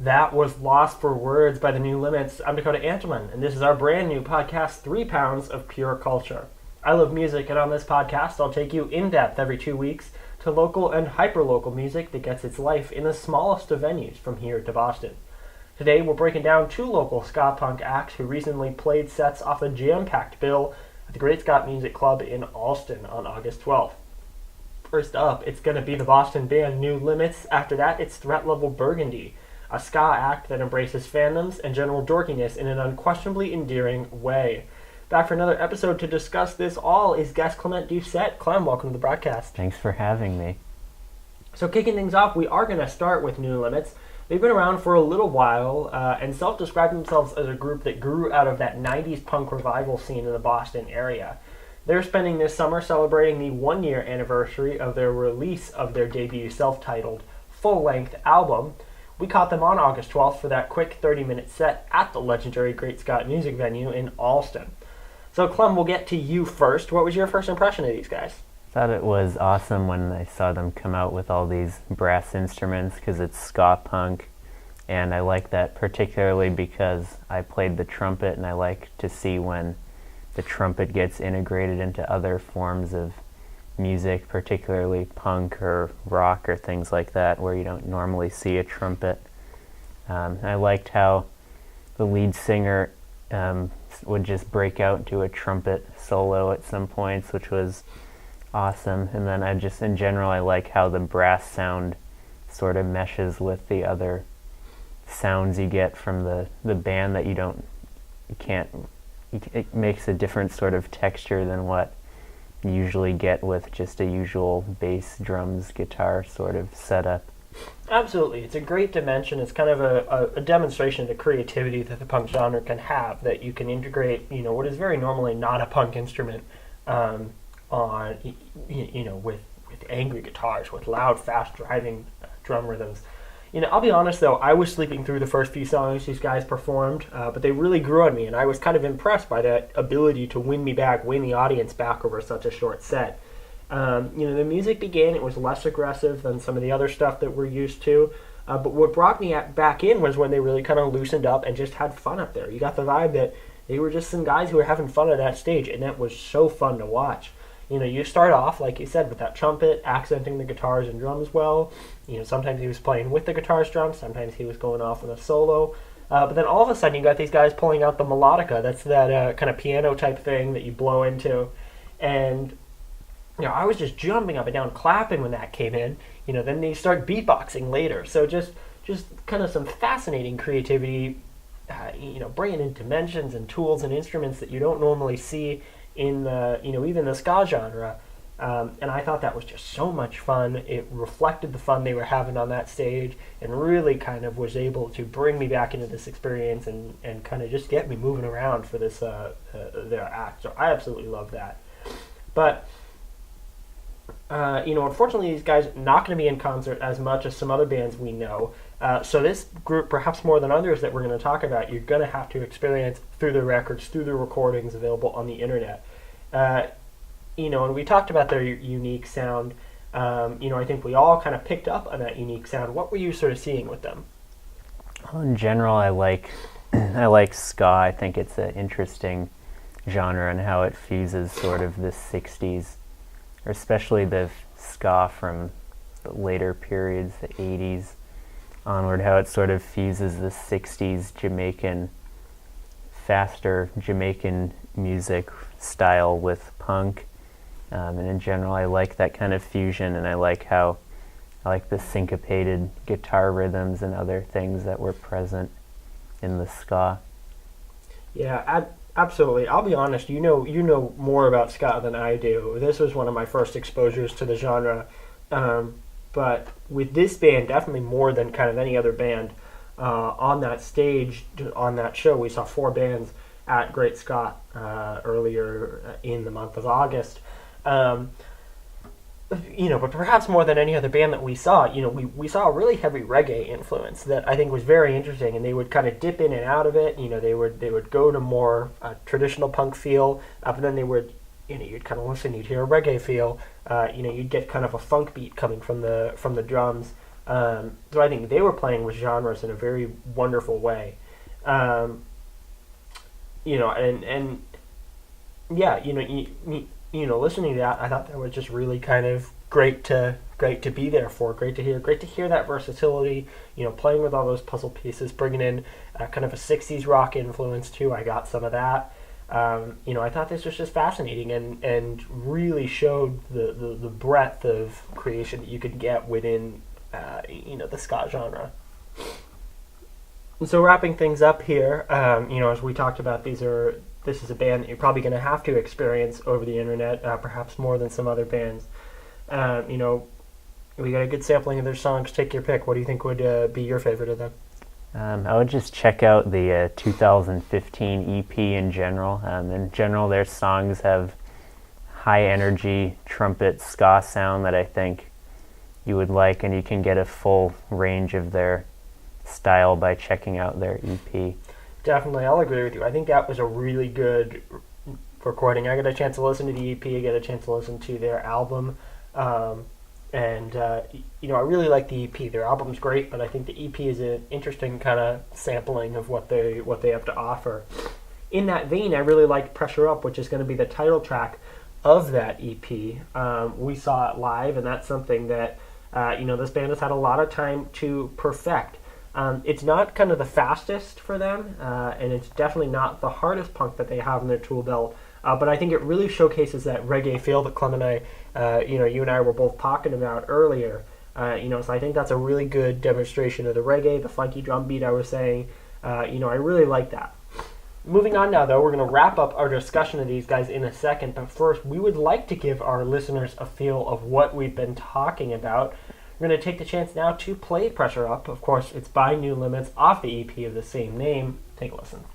That was Lost for Words by the New Limits. I'm Dakota Antelman, and this is our brand new podcast, 3 Pounds of Pure Culture. I love music, and on this podcast, I'll take you in depth every 2 weeks to local and hyper-local music that gets its life in the smallest of venues from here to Boston. Today, we're breaking down 2 local ska punk acts who recently played sets off a jam-packed bill at the Great Scott Music Club in Allston on August 12th. First up, it's going to be the Boston band New Limits. After that, it's Level Burgundy, a ska act that embraces fandoms and general dorkiness in an unquestionably endearing way. Back for another episode to discuss this all is guest Clement Doucette. Clem, welcome to the broadcast. Thanks for having me. So kicking things off, we are going to start with New Limits. They've been around for a little while and self-describe themselves as a group that grew out of that 90s punk revival scene in the Boston area. They're spending this summer celebrating the 1-year anniversary of their release of their debut self-titled full-length album. We caught them on August 12th for that quick 30-minute set at the legendary Great Scott Music venue in Allston. So Clem, we'll get to you first. What was your first impression of these guys? I thought it was awesome when I saw them come out with all these brass instruments because it's ska punk, and I like that particularly because I played the trumpet, and I like to see when the trumpet gets integrated into other forms of music, particularly punk or rock or things like that, where you don't normally see a trumpet. I liked how the lead singer would just break out into a trumpet solo at some points, which was awesome. And then in general, I like how the brass sound sort of meshes with the other sounds you get from the band that it makes a different sort of texture than what you usually get with just a usual bass, drums, guitar sort of setup. Absolutely. It's a great dimension. It's kind of a demonstration of the creativity that the punk genre can have, that you can integrate, what is very normally not a punk instrument with angry guitars, with loud, fast driving drum rhythms. I'll be honest though, I was sleeping through the first few songs these guys performed, but they really grew on me, and I was kind of impressed by that ability to win the audience back over such a short set. The music began, it was less aggressive than some of the other stuff that we're used to, but what brought me back in was when they really kind of loosened up and just had fun up there. You got the vibe that they were just some guys who were having fun at that stage, and that was so fun to watch. You start off, like you said, with that trumpet accenting the guitars and drums well. Sometimes he was playing with the guitars, drums, sometimes he was going off on a solo. But then all of a sudden you got these guys pulling out the melodica. That's that kind of piano type thing that you blow into. And I was just jumping up and down, clapping when that came in. Then they start beatboxing later. So just kind of some fascinating creativity, bringing in dimensions and tools and instruments that you don't normally see in the, even the ska genre. And I thought that was just so much fun. It reflected the fun they were having on that stage and really kind of was able to bring me back into this experience and kind of just get me moving around for this their act. So I absolutely love that. But unfortunately, these guys are not going to be in concert as much as some other bands we know. So this group, perhaps more than others that we're going to talk about, you're going to have to experience through the records, through the recordings available on the internet. And we talked about their unique sound. I think we all kind of picked up on that unique sound. What were you sort of seeing with them? Well, in general, I like ska. I think it's an interesting genre and how it fuses sort of the 60s, or especially the ska from the later periods, the 80s onward, how it sort of fuses the 60s Jamaican, faster Jamaican music style with punk. And in general, I like that kind of fusion, and I like the syncopated guitar rhythms and other things that were present in the ska. Yeah, absolutely. I'll be honest, you know more about ska than I do. This was one of my first exposures to the genre. But with this band, definitely more than kind of any other band on that stage, on that show, we saw 4 bands at Great Scott earlier in the month of August. But perhaps more than any other band that we saw, we saw a really heavy reggae influence that I think was very interesting, and they would kind of dip in and out of it. They would go to more traditional punk feel, but then they would, you'd kind of listen, you'd hear a reggae feel. You'd get kind of a funk beat coming from the drums. So I think they were playing with genres in a very wonderful way. You know, and yeah, listening to that, I thought that was just really kind of great to be there for. Great to hear that versatility. You know, playing with all those puzzle pieces, bringing in kind of a '60s rock influence too. I got some of that. I thought this was just fascinating and really showed the breadth of creation that you could get within the ska genre. And so wrapping things up here, as we talked about, this is a band that you're probably going to have to experience over the internet, perhaps more than some other bands. We got a good sampling of their songs. Take your pick. What do you think would be your favorite of them? I would just check out the 2015 EP in general. In general, their songs have high energy trumpet ska sound that I think you would like, and you can get a full range of their style by checking out their EP. Definitely, I'll agree with you. I think that was a really good recording. I got a chance to listen to the EP. I got a chance to listen to their album. I really like the EP. Their album's great, but I think the EP is an interesting kind of sampling of what they have to offer. In that vein, I really like Pressure Up, which is going to be the title track of that EP. We saw it live, and that's something that this band has had a lot of time to perfect. It's not kind of the fastest for them, and it's definitely not the hardest punk that they have in their tool belt. But I think it really showcases that reggae feel that Clement and I, you and I were both talking about earlier. So I think that's a really good demonstration of the reggae, the funky drum beat I was saying. I really like that. Moving on now, though, we're going to wrap up our discussion of these guys in a second. But first, we would like to give our listeners a feel of what we've been talking about. We're going to take the chance now to play Pressure Up. Of course, it's by New Limits off the EP of the same name. Take a listen.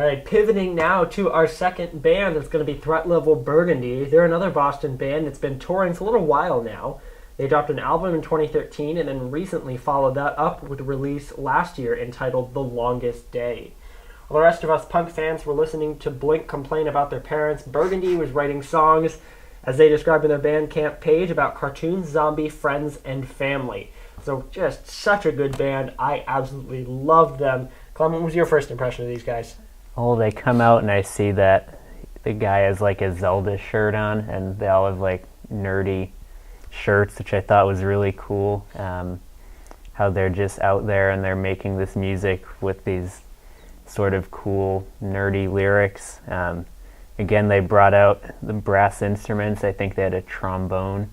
All right, pivoting now to our second band. It's going to be Level Burgundy. They're another Boston band that's been touring for a little while now. They dropped an album in 2013 and then recently followed that up with a release last year entitled The Longest Day. While the rest of us punk fans were listening to Blink complain about their parents, Burgundy was writing songs, as they described in their Bandcamp page, about cartoons, zombie, friends, and family. So just such a good band. I absolutely loved them. Clement, what was your first impression of these guys? Oh, they come out and I see that the guy has like a Zelda shirt on, and they all have like nerdy shirts, which I thought was really cool. How they're just out there and they're making this music with these sort of cool, nerdy lyrics. Again, they brought out the brass instruments. I think they had a trombone,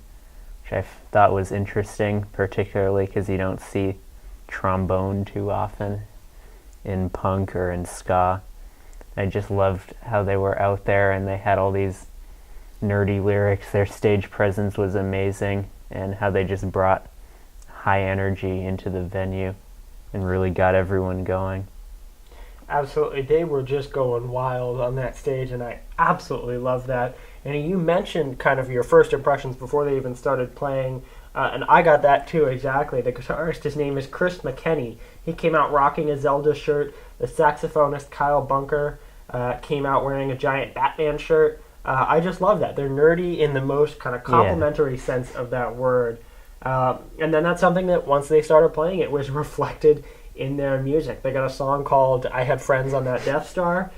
which I thought was interesting, particularly because you don't see trombone too often in punk or in ska. I just loved how they were out there and they had all these nerdy lyrics. Their stage presence was amazing, and how they just brought high energy into the venue and really got everyone going. Absolutely. They were just going wild on that stage, and I absolutely love that. And you mentioned kind of your first impressions before they even started playing, and I got that too, exactly. The guitarist, his name is Chris McKenney. He came out rocking a Zelda shirt. The saxophonist, Kyle Bunker, came out wearing a giant Batman shirt. I just love that. They're nerdy in the most kind of complimentary sense of that word. And then that's something that once they started playing, it was reflected in their music. They got a song called I Had Friends on That Death Star.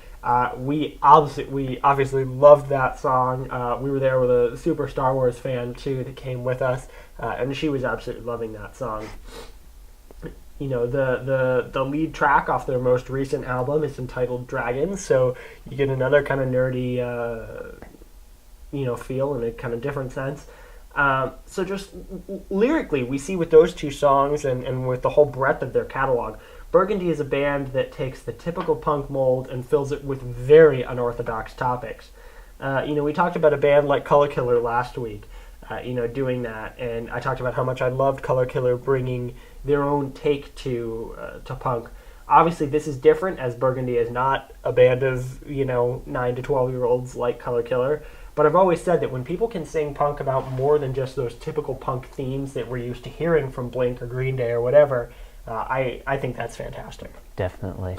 We obviously loved that song. We were there with a super Star Wars fan too that came with us, and she was absolutely loving that song. You know, the lead track off their most recent album is entitled Dragons, so you get another kind of nerdy feel in a kind of different sense. So just lyrically, we see with those two songs and with the whole breadth of their catalog, Burgundy is a band that takes the typical punk mold and fills it with very unorthodox topics. We talked about a band like Color Killer last week, doing that, and I talked about how much I loved Color Killer bringing their own take to punk. Obviously, this is different, as Burgundy is not a band of 9 to 12-year-olds like Color Killer. But I've always said that when people can sing punk about more than just those typical punk themes that we're used to hearing from Blink or Green Day or whatever, I think that's fantastic. Definitely.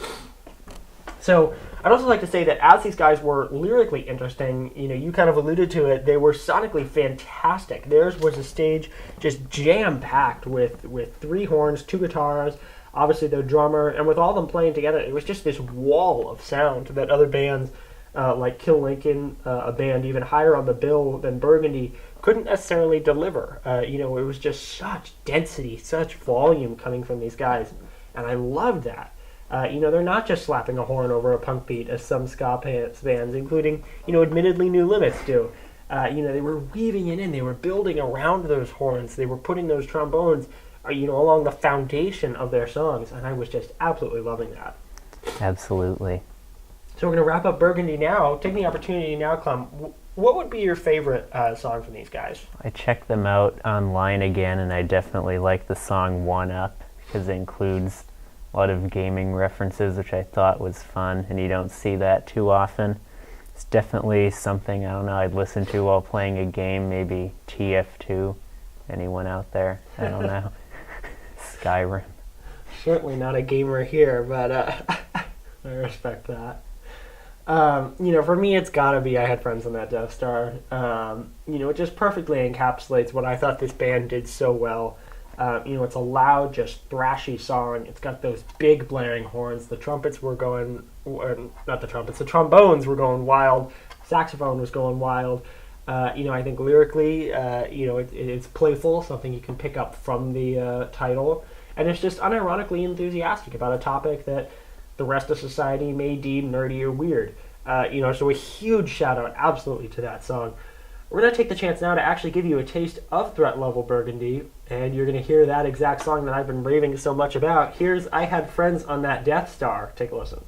So I'd also like to say that as these guys were lyrically interesting, you kind of alluded to it, they were sonically fantastic. Theirs was a stage just jam-packed with 3 horns, 2 guitars, obviously their drummer, and with all of them playing together, it was just this wall of sound that other bands like Kill Lincoln, a band even higher on the bill than Burgundy, couldn't necessarily deliver. It was just such density, such volume coming from these guys, and I loved that. They're not just slapping a horn over a punk beat, as some ska bands, including, admittedly New Limits do. They were weaving it in. They were building around those horns. They were putting those trombones, along the foundation of their songs, and I was just absolutely loving that. Absolutely. So we're going to wrap up Burgundy now. Take the opportunity now, Clem. What would be your favorite song from these guys? I checked them out online again, and I definitely like the song One Up, because it includes a lot of gaming references, which I thought was fun, and you don't see that too often. It's definitely something, I'd listen to while playing a game, maybe TF2. Anyone out there? I don't know. Skyrim. Certainly not a gamer here, but I respect that. For me, it's gotta be I Had Friends on That Death Star. It just perfectly encapsulates what I thought this band did so well. It's a loud, just thrashy song. It's got those big blaring horns. The trombones were going wild. Saxophone was going wild. I think lyrically, it's playful, something you can pick up from the title. And it's just unironically enthusiastic about a topic that the rest of society may deem nerdy or weird. So a huge shout out absolutely to that song. We're going to take the chance now to actually give you a taste of Level Burgundy, and you're going to hear that exact song that I've been raving so much about. Here's I Had Friends on That Death Star. Take a listen.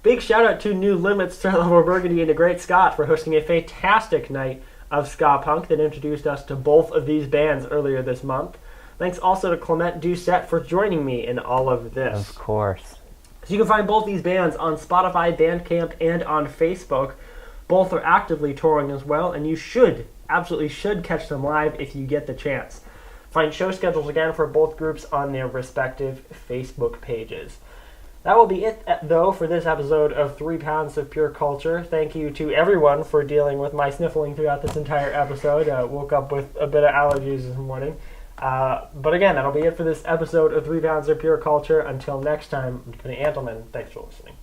Big shout out to New Limits, to Level Burgundy, and to Great Scott for hosting a fantastic night of ska punk that introduced us to both of these bands earlier this month. Thanks also to Clement Doucette for joining me in all of this. Of course. So you can find both these bands on Spotify, Bandcamp, and on Facebook. Both are actively touring as well, and you absolutely should catch them live if you get the chance. Find show schedules again for both groups on their respective Facebook pages. That will be it, though, for this episode of 3 Pounds of Pure Culture. Thank you to everyone for dealing with my sniffling throughout this entire episode. Woke up with a bit of allergies this morning. But again, that'll be it for this episode of 3 Pounds of Pure Culture. Until next time, I'm Antelman. Thanks for listening.